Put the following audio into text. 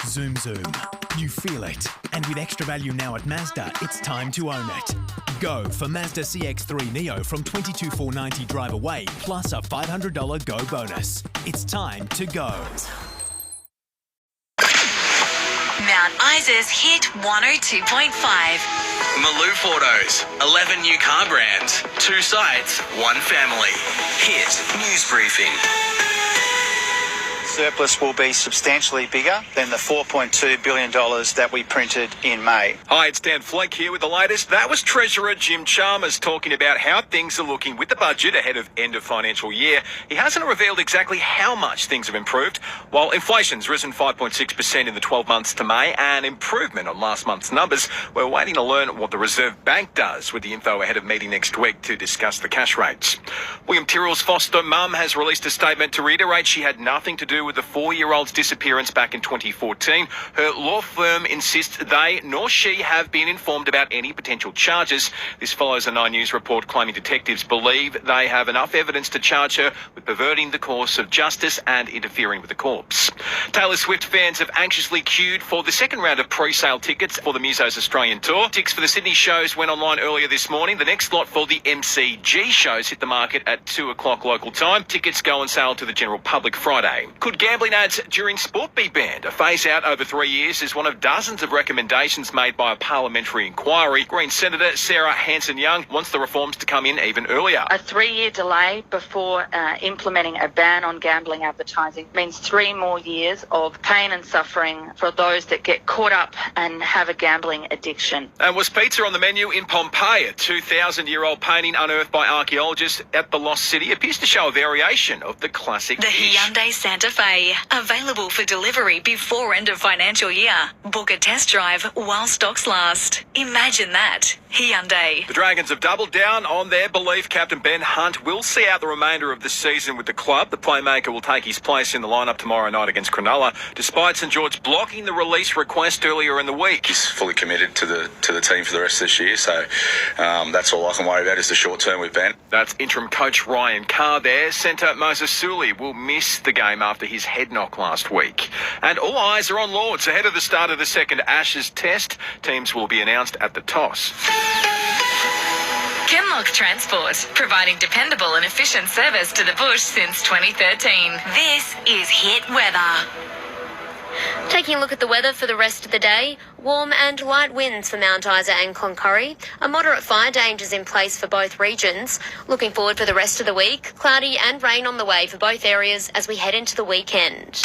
Zoom Zoom. You feel it. And with extra value now at Mazda, it's time to own it. Go for Mazda CX-3 Neo from $22,490 drive away, plus a $500 Go bonus. It's time to go. Mount Isa's Hit 102.5. Maloof Autos, 11 new car brands, 2 sites, 1 family. Hit News Briefing. Surplus will be substantially bigger than the $4.2 billion that we printed in May. Hi, it's Dan Flake here with the latest. That was Treasurer Jim Chalmers talking about how things are looking with the budget ahead of end of financial year. He hasn't revealed exactly how much things have improved. While inflation's risen 5.6% in the 12 months to May, an improvement on last month's numbers, we're waiting to learn what the Reserve Bank does with the info ahead of meeting next week to discuss the cash rates. William Tyrrell's foster mum has released a statement to reiterate she had nothing to do with the 4-year-old's disappearance back in 2014. Her law firm insists they nor she have been informed about any potential charges. This follows a 9 News report claiming detectives believe they have enough evidence to charge her with perverting the course of justice and interfering with the corpse. Taylor Swift fans have anxiously queued for the second round of pre-sale tickets for the Muso's Australian tour. Tickets for the Sydney shows went online earlier this morning. The next lot for the MCG shows hit the market at 2 o'clock local time. Tickets go on sale to the general public Friday. Could gambling ads during sport be banned? A phase-out over 3 years is one of dozens of recommendations made by a parliamentary inquiry. Green Senator Sarah Hanson-Young wants the reforms to come in even earlier. A 3-year delay before implementing a ban on gambling advertising means 3 more years of pain and suffering for those that get caught up and have a gambling addiction. And was pizza on the menu in Pompeii? A 2,000-year-old painting unearthed by archaeologists at the Lost City appears to show a variation of the classic The dish. Hyundai Santa Fe, available for delivery before end of financial year. Book a test drive while stocks last. Imagine that. Hyundai. The Dragons have doubled down on their belief Captain Ben Hunt will see out the remainder of the season with the club. The playmaker will take his place in the lineup tomorrow night against Cronulla, despite St George blocking the release request earlier in the week. He's fully committed to the team for the rest of this year, so that's all I can worry about is the short term with Ben. That's interim coach Ryan Carr there. Centre Moses Suli will miss the game after his head knock last week. And all eyes are on Lords ahead of the start of the second Ashes test. Teams will be announced at the toss. Kenlock Transport, providing dependable and efficient service to the bush since 2013. This is Hit Weather. Taking a look at the weather for the rest of the day, warm and light winds for Mount Isa and Cloncurry. A moderate fire dangers in place for both regions. Looking forward for the rest of the week, cloudy and rain on the way for both areas as we head into the weekend.